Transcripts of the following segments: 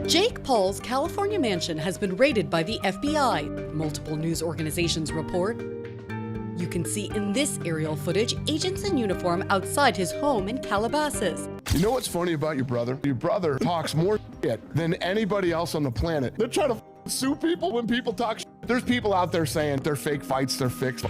Jake Paul's California mansion has been raided by the FBI, multiple news organizations report. You can see in this aerial footage agents in uniform outside his home in Calabasas. You know what's funny about your brother? Your brother talks more shit than anybody else on the planet. They're trying to sue people when people talk shit. There's people out there saying they're fake fights, they're fixed.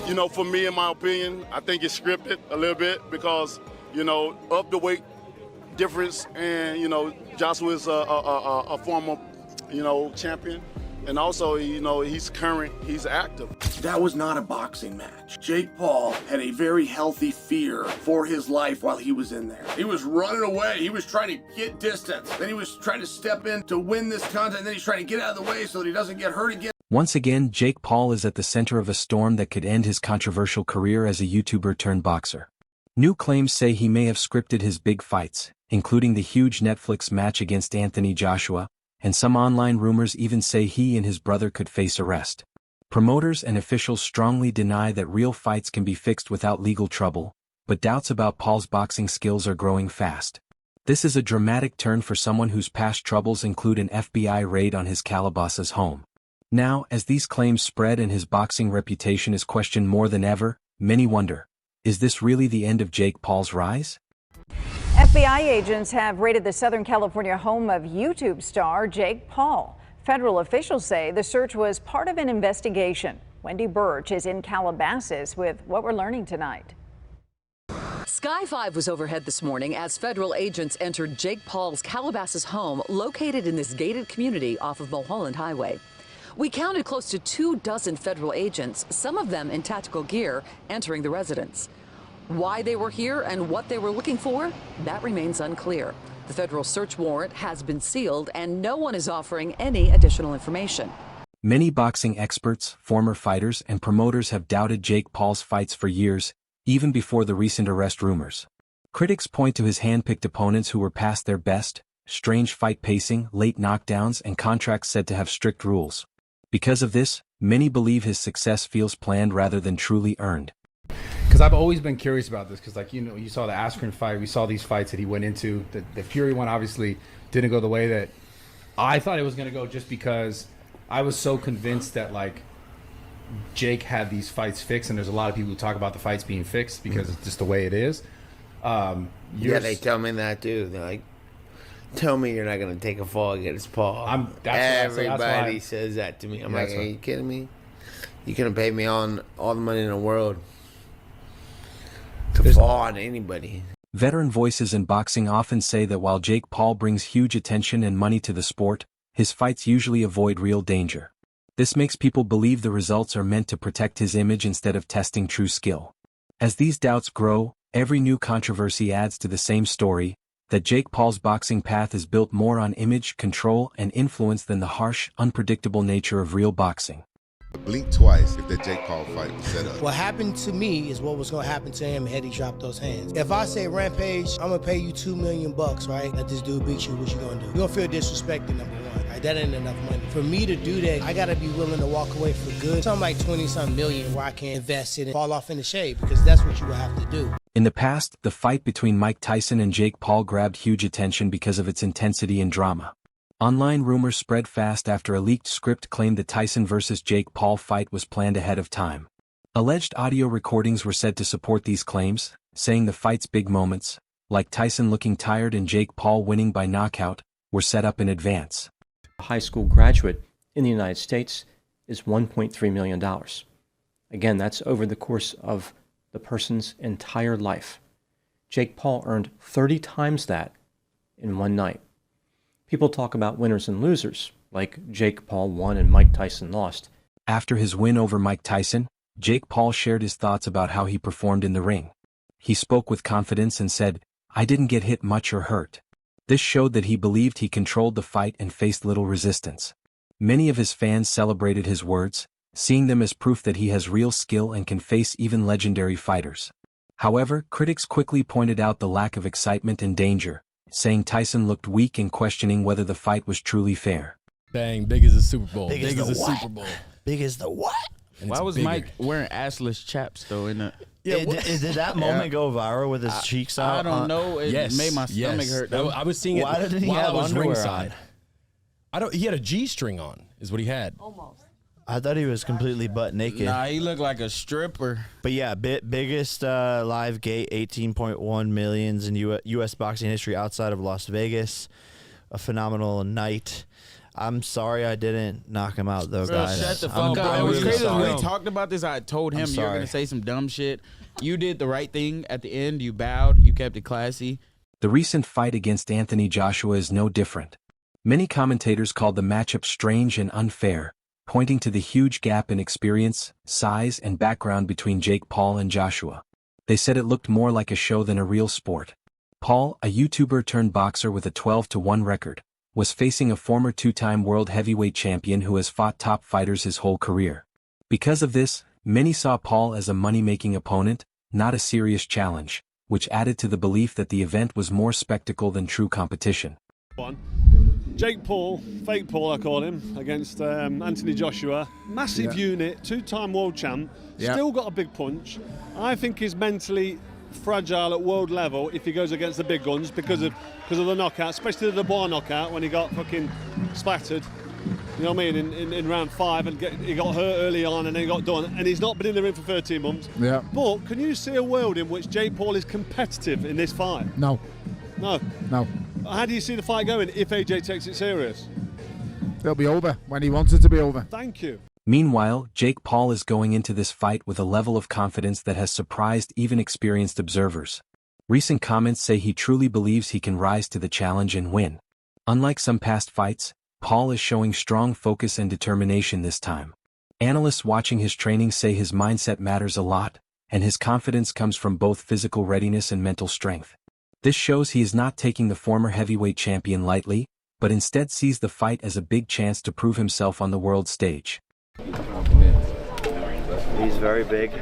You know, for me, in my opinion, I think it's scripted a little bit because, you know, of the weight difference, and, you know, Joshua's a former, you know, champion. And also, you know, he's current, he's active. That was not a boxing match. Jake Paul had a very healthy fear for his life while he was in there. He was running away. He was trying to get distance. Then he was trying to step in to win this contest. And then he's trying to get out of the way so that he doesn't get hurt again. Once again, Jake Paul is at the center of a storm that could end his controversial career as a YouTuber turned boxer. New claims say he may have scripted his big fights, including the huge Netflix match against Anthony Joshua, and some online rumors even say he and his brother could face arrest. Promoters and officials strongly deny that real fights can be fixed without legal trouble, but doubts about Paul's boxing skills are growing fast. This is a dramatic turn for someone whose past troubles include an FBI raid on his Calabasas home. Now, as these claims spread and his boxing reputation is questioned more than ever, many wonder, is this really the end of Jake Paul's rise? FBI agents have raided the Southern California home of YouTube star Jake Paul. Federal officials say the search was part of an investigation. Wendy Birch is in Calabasas with what we're learning tonight. Sky 5 was overhead this morning as federal agents entered Jake Paul's Calabasas home located in this gated community off of Mulholland Highway. We counted close to 24 federal agents, some of them in tactical gear, entering the residence. Why they were here and what they were looking for, that remains unclear. The federal search warrant has been sealed and no one is offering any additional information. Many boxing experts, former fighters, and promoters have doubted Jake Paul's fights for years, even before the recent arrest rumors. Critics point to his hand-picked opponents who were past their best, strange fight pacing, late knockdowns, and contracts said to have strict rules. Because of this, many believe his success feels planned rather than truly earned. Because I've always been curious about this, because, like, you know, you saw the Askren fight, we saw these fights that he went into. The Fury one obviously didn't go the way that I thought it was going to go, just because I was so convinced that, like, Jake had these fights fixed, and there's a lot of people who talk about the fights being fixed because it's just the way it is. Yeah, they tell me that too. They're like, tell me you're not going to take a fall against Paul. Everybody says that to me. I'm like, are you kidding me? You couldn't pay me all the money in the world to fall on anybody. Veteran voices in boxing often say that while Jake Paul brings huge attention and money to the sport, his fights usually avoid real danger. This makes people believe the results are meant to protect his image instead of testing true skill. As these doubts grow, every new controversy adds to the same story, that Jake Paul's boxing path is built more on image, control, and influence than the harsh, unpredictable nature of real boxing. Blink twice if that Jake Paul fight was set up. What happened to me is what was going to happen to him had he dropped those hands. If I say, Rampage, I'm going to pay you $2 million, right? Let this dude beat you, what you going to do? You're going to feel disrespected, number one. Right? That ain't enough money. For me to do that, I got to be willing to walk away for good. Something like 20-something million where I can invest it and fall off in the shade, because that's what you will have to do. In the past, the fight between Mike Tyson and Jake Paul grabbed huge attention because of its intensity and drama. Online rumors spread fast after a leaked script claimed the Tyson vs. Jake Paul fight was planned ahead of time. Alleged audio recordings were said to support these claims, saying the fight's big moments, like Tyson looking tired and Jake Paul winning by knockout, were set up in advance. A high school graduate in the United States is $1.3 million. Again, that's over the course of the person's entire life. Jake Paul earned 30 times that in one night. People talk about winners and losers, like Jake Paul won and Mike Tyson lost. After his win over Mike Tyson, Jake Paul shared his thoughts about how he performed in the ring. He spoke with confidence and said, "I didn't get hit much or hurt." This showed that he believed he controlled the fight and faced little resistance. Many of his fans celebrated his words, seeing them as proof that he has real skill and can face even legendary fighters. However, critics quickly pointed out the lack of excitement and danger, saying Tyson looked weak and questioning whether the fight was truly fair. Bang, big as a Super Bowl. Big as the Super Bowl. Big as the what? And Why it's was bigger. Mike wearing assless chaps though? In the Did that moment go viral with his cheeks out? I don't know. It made my stomach hurt. Though. I was seeing it Why didn't he while have I was underwear ringside. He had a G-string on, is what he had. Almost. I thought he was completely butt naked. Nah, he looked like a stripper. But yeah, biggest live gate, 18.1 millions in U.S. boxing history outside of Las Vegas. A phenomenal night. I'm sorry I didn't knock him out, though, guys. Shut the fuck up. It was really crazy sorry. when we talked about this. I told him you were going to say some dumb shit. You did the right thing at the end. You bowed. You kept it classy. The recent fight against Anthony Joshua is no different. Many commentators called the matchup strange and unfair, pointing to the huge gap in experience, size, and background between Jake Paul and Joshua. They said it looked more like a show than a real sport. Paul, a YouTuber turned boxer with a 12-1 record, was facing a former two-time world heavyweight champion who has fought top fighters his whole career. Because of this, many saw Paul as a money-making opponent, not a serious challenge, which added to the belief that the event was more spectacle than true competition. Jake Paul, fake Paul I call him, against Anthony Joshua. Massive unit, two-time world champ, still got a big punch. I think he's mentally fragile at world level if he goes against the big guns because of the knockout, especially the bar knockout when he got fucking splattered. You know what I mean? In round 5, and he got hurt early on, and then he got done. And he's not been in the ring for 13 months. Yeah. But can you see a world in which Jake Paul is competitive in this fight? No. No. No. How do you see the fight going if AJ takes it serious? It'll be over when he wants it to be over. Thank you. Meanwhile, Jake Paul is going into this fight with a level of confidence that has surprised even experienced observers. Recent comments say he truly believes he can rise to the challenge and win. Unlike some past fights, Paul is showing strong focus and determination this time. Analysts watching his training say his mindset matters a lot, and his confidence comes from both physical readiness and mental strength. This shows he is not taking the former heavyweight champion lightly, but instead sees the fight as a big chance to prove himself on the world stage. He's very big.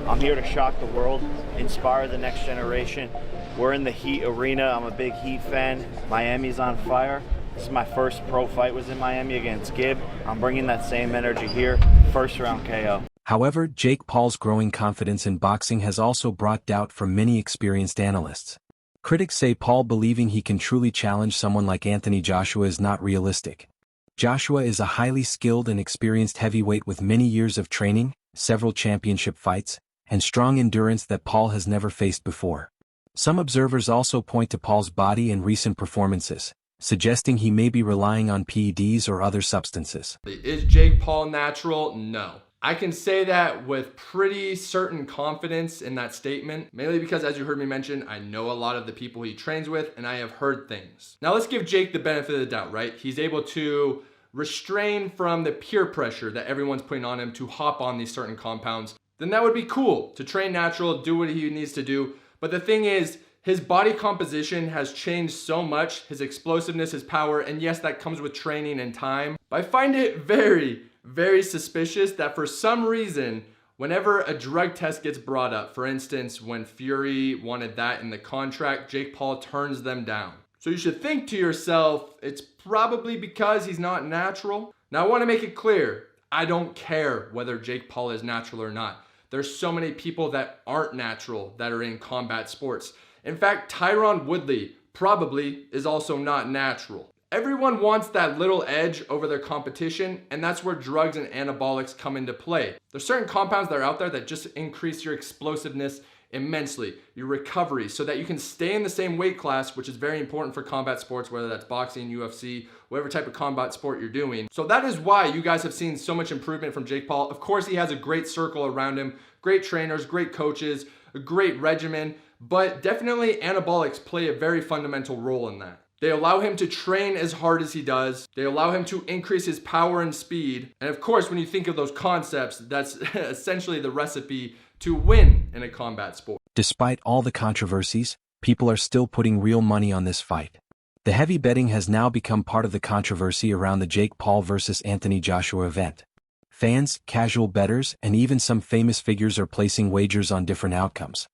I'm here to shock the world, inspire the next generation. We're in the Heat arena. I'm a big Heat fan. Miami's on fire. This is my first pro fight, was in Miami against Gibb. I'm bringing that same energy here. First round KO. However, Jake Paul's growing confidence in boxing has also brought doubt from many experienced analysts. Critics say Paul believing he can truly challenge someone like Anthony Joshua is not realistic. Joshua is a highly skilled and experienced heavyweight with many years of training, several championship fights, and strong endurance that Paul has never faced before. Some observers also point to Paul's body and recent performances, suggesting he may be relying on PEDs or other substances. Is Jake Paul natural? No. I can say that with pretty certain confidence in that statement, mainly because, as you heard me mention, I know a lot of the people he trains with and I have heard things. Now let's give Jake the benefit of the doubt, right? He's able to restrain from the peer pressure that everyone's putting on him to hop on these certain compounds. Then that would be cool to train natural, do what he needs to do. But the thing is, his body composition has changed so much, his explosiveness, his power, and yes, that comes with training and time. But I find it very suspicious that for some reason, whenever a drug test gets brought up, for instance, when Fury wanted that in the contract, Jake Paul turns them down. So you should think to yourself, it's probably because he's not natural. Now I want to make it clear, I don't care whether Jake Paul is natural or not. There's so many people that aren't natural that are in combat sports. In fact, Tyron Woodley probably is also not natural. Everyone wants that little edge over their competition, and that's where drugs and anabolics come into play. There's certain compounds that are out there that just increase your explosiveness immensely, your recovery, so that you can stay in the same weight class, which is very important for combat sports, whether that's boxing, UFC, whatever type of combat sport you're doing. So that is why you guys have seen so much improvement from Jake Paul. Of course, he has a great circle around him, great trainers, great coaches, a great regimen, but definitely anabolics play a very fundamental role in that. They allow him to train as hard as he does. They allow him to increase his power and speed. And of course, when you think of those concepts, that's essentially the recipe to win in a combat sport. Despite all the controversies, people are still putting real money on this fight. The heavy betting has now become part of the controversy around the Jake Paul versus Anthony Joshua event. Fans, casual bettors, and even some famous figures are placing wagers on different outcomes.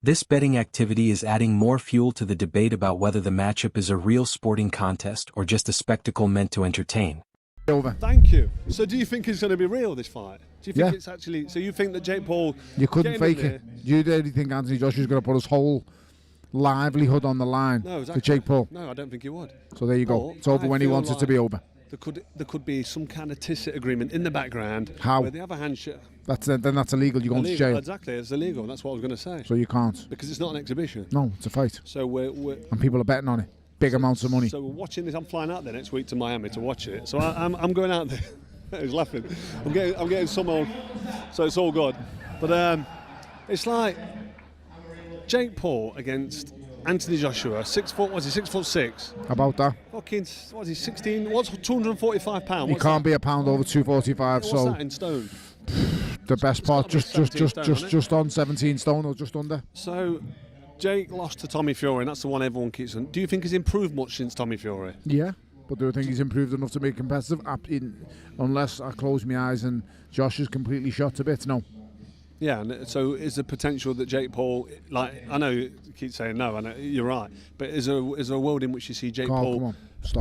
This betting activity is adding more fuel to the debate about whether the matchup is a real sporting contest or just a spectacle meant to entertain. Thank you. So do you think it's going to be real, this fight? Do you think it's actually... So you think that Jake Paul... You couldn't fake it. Do you really think Anthony Joshua's going to put his whole livelihood on the line for Jake Paul? No, I don't think he would. So there you go. It's over when he wants it to be over. There could be some kind of tacit agreement in the background. How? Where they have a handshake. Then that's illegal. You're going to jail. Exactly, it's illegal. That's what I was going to say. So you can't. Because it's not an exhibition. No, it's a fight. So we're and people are betting on it. Big amounts of money. So we're watching this. I'm flying out there next week to Miami to watch it. So I'm going out there. He's laughing. I'm getting some on. So it's all good. But it's like Jake Paul against Anthony Joshua, 6 foot. Was he 6'6"? About that. Fucking. What's he 16? What's 245 pounds? He can't be a pound over 245. What's that in stone? The best part, just on 17 stone or just under. So Jake lost to Tommy Fury, and that's the one everyone keeps on. Do you think he's improved much since Tommy Fury? Yeah, but do you think he's improved enough to be competitive? Unless I close my eyes and Josh is completely shot to bits, no. Yeah, and so is the potential that Jake Paul, like, I know you keep saying no, I know you're right, but is there a world in which you see Jake Paul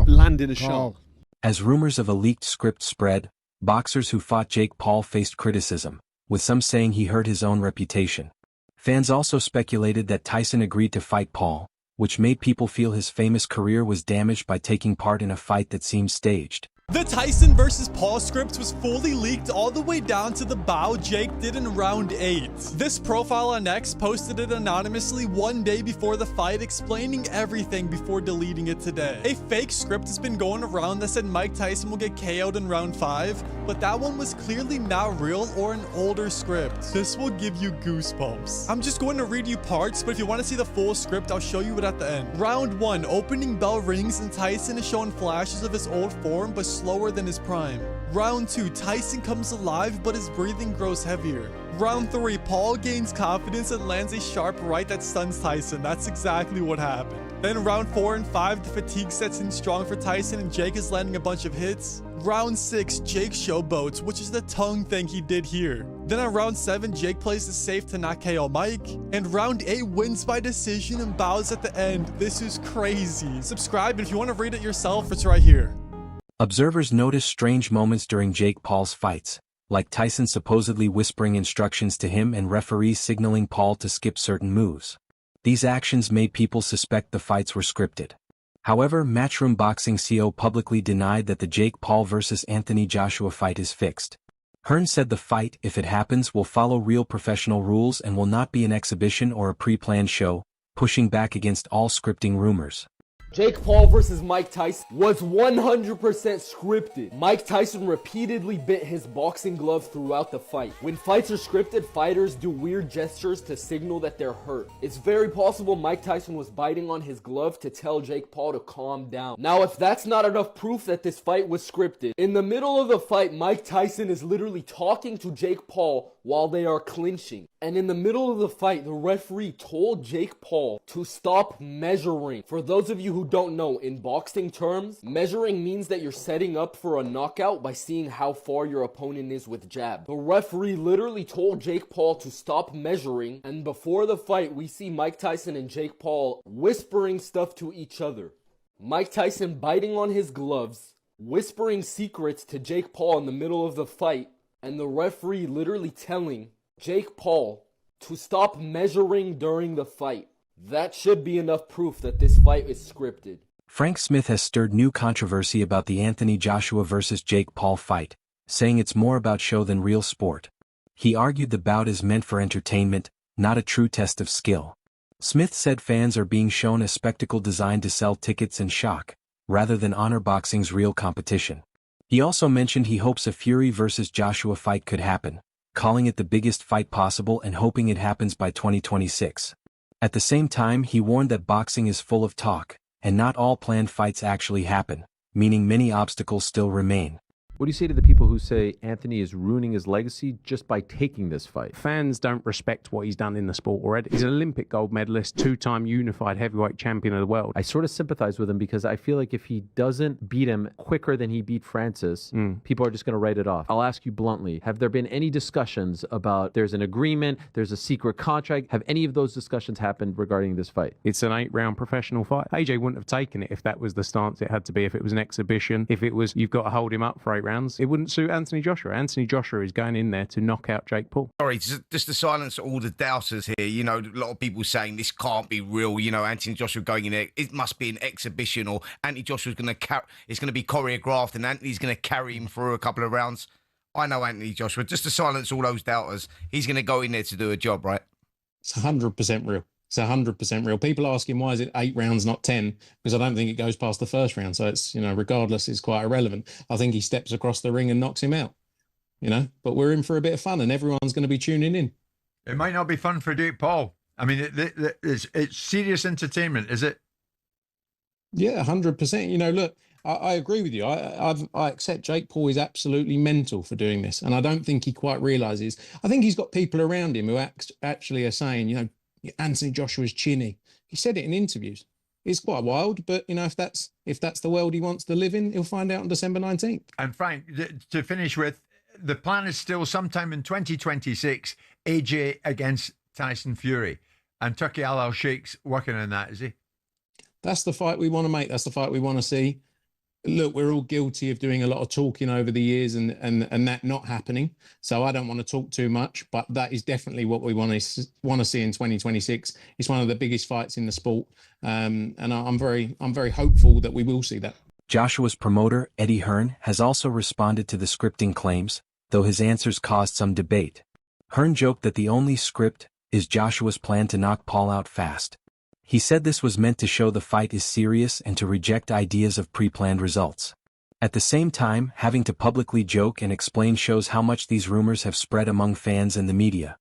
landing a shot? As rumors of a leaked script spread, boxers who fought Jake Paul faced criticism, with some saying he hurt his own reputation. Fans also speculated that Tyson agreed to fight Paul, which made people feel his famous career was damaged by taking part in a fight that seemed staged. The Tyson versus Paul script was fully leaked all the way down to the bow Jake did in round 8. This profile on X posted it anonymously one day before the fight, explaining everything before deleting it today. A fake script has been going around that said Mike Tyson will get KO'd in round 5, but that one was clearly not real or an older script. This will give you goosebumps. I'm just going to read you parts, but if you want to see the full script, I'll show you it at the end. Round 1, opening bell rings and Tyson is showing flashes of his old form, but slower than his prime. Round 2, Tyson comes alive, but his breathing grows heavier. Round 3, Paul gains confidence and lands a sharp right that stuns Tyson. That's exactly what happened. Then round 4 and 5, the fatigue sets in strong for Tyson and Jake is landing a bunch of hits. Round 6, Jake showboats, which is the tongue thing he did here. Then on round 7, Jake plays it safe to not KO Mike. And round 8 wins by decision and bows at the end. This is crazy. Subscribe, and if you want to read it yourself, it's right here. Observers noticed strange moments during Jake Paul's fights, like Tyson supposedly whispering instructions to him and referees signaling Paul to skip certain moves. These actions made people suspect the fights were scripted. However, Matchroom Boxing CO publicly denied that the Jake Paul vs. Anthony Joshua fight is fixed. Hearn said the fight, if it happens, will follow real professional rules and will not be an exhibition or a pre-planned show, pushing back against all scripting rumors. Jake Paul versus Mike Tyson was 100% scripted. Mike Tyson repeatedly bit his boxing glove throughout the fight. When fights are scripted, fighters do weird gestures to signal that they're hurt. It's very possible Mike Tyson was biting on his glove to tell Jake Paul to calm down. Now, if that's not enough proof that this fight was scripted, in the middle of the fight, Mike Tyson is literally talking to Jake Paul while they are clinching. And in the middle of the fight, the referee told Jake Paul to stop measuring. For those of you who don't know, in boxing terms, measuring means that you're setting up for a knockout by seeing how far your opponent is with jab. The referee literally told Jake Paul to stop measuring, and before the fight, we see Mike Tyson and Jake Paul whispering stuff to each other. Mike Tyson biting on his gloves, whispering secrets to Jake Paul in the middle of the fight, and the referee literally telling Jake Paul to stop measuring during the fight. That should be enough proof that this fight is scripted. Frank Smith has stirred new controversy about the Anthony Joshua vs. Jake Paul fight, saying it's more about show than real sport. He argued the bout is meant for entertainment, not a true test of skill. Smith said fans are being shown a spectacle designed to sell tickets and shock, rather than honor boxing's real competition. He also mentioned he hopes a Fury vs. Joshua fight could happen, calling it the biggest fight possible and hoping it happens by 2026. At the same time, he warned that boxing is full of talk, and not all planned fights actually happen, meaning many obstacles still remain. What do you say to the people who say Anthony is ruining his legacy just by taking this fight? Fans don't respect what he's done in the sport already. He's an Olympic gold medalist, 2-time unified heavyweight champion of the world. I sort of sympathize with him because I feel like if he doesn't beat him quicker than he beat Francis, people are just going to write it off. I'll ask you bluntly, have there been any discussions about there's an agreement, there's a secret contract? Have any of those discussions happened regarding this fight? It's an 8-round professional fight. AJ wouldn't have taken it if that was the stance it had to be, if it was an exhibition, if it was you've got to hold him up for 8 rounds. rounds, it wouldn't suit Anthony Joshua. Anthony Joshua is going in there to knock out Jake Paul. Sorry, just to silence all the doubters here. You know, a lot of people saying this can't be real. You know, Anthony Joshua going in there, it must be an exhibition, or Anthony Joshua's going to it's going to be choreographed, and Anthony's going to carry him through a couple of rounds. I know Anthony Joshua. Just to silence all those doubters, he's going to go in there to do a job, right? It's 100% real. It's 100% real. People asking why is it 8 rounds, not 10? Because I don't think it goes past the first round. So it's, you know, regardless, it's quite irrelevant. I think he steps across the ring and knocks him out. You know, but we're in for a bit of fun, and everyone's going to be tuning in. It might not be fun for Jake Paul. I mean, it's serious entertainment, is it? Yeah, 100%. You know, look, I agree with you. I accept Jake Paul is absolutely mental for doing this, and I don't think he quite realizes. I think he's got people around him who actually are saying, you know, Anthony Joshua's chinny. He said it in interviews. It's quite wild, but you know, if that's the world he wants to live in, he'll find out on December 19th. And Frank, to finish with, the plan is still sometime in 2026, AJ against Tyson Fury, and Turki Al-Sheikh's working on that, is he? That's the fight we want to make. That's the fight we want to see. Look, we're all guilty of doing a lot of talking over the years and that not happening. So I don't want to talk too much, but that is definitely what we want to see in 2026. It's one of the biggest fights in the sport, and I'm very hopeful that we will see that. Joshua's promoter, Eddie Hearn, has also responded to the scripting claims, though his answers caused some debate. Hearn joked that the only script is Joshua's plan to knock Paul out fast. He said this was meant to show the fight is serious and to reject ideas of pre-planned results. At the same time, having to publicly joke and explain shows how much these rumors have spread among fans and the media.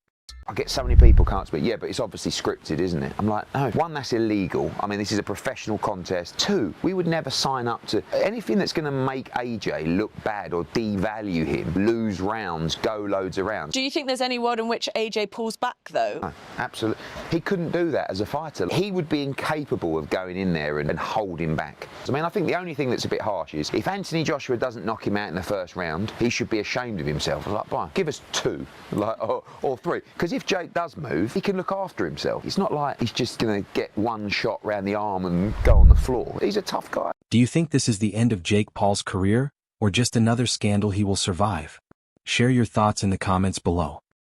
I get so many people can't speak. Yeah, but it's obviously scripted, isn't it? I'm like, no. 1, that's illegal. I mean, this is a professional contest. 2, we would never sign up to anything that's going to make AJ look bad or devalue him, lose rounds, go loads of rounds. Do you think there's any world in which AJ pulls back, though? No, absolutely. He couldn't do that as a fighter. He would be incapable of going in there and holding back. I mean, I think the only thing that's a bit harsh is if Anthony Joshua doesn't knock him out in the first round, he should be ashamed of himself. Like, Brian, give us 2, like, or 3. Because if Jake does move, he can look after himself. It's not like he's just going to get one shot round the arm and go on the floor. He's a tough guy. Do you think this is the end of Jake Paul's career, or just another scandal he will survive? Share your thoughts in the comments below.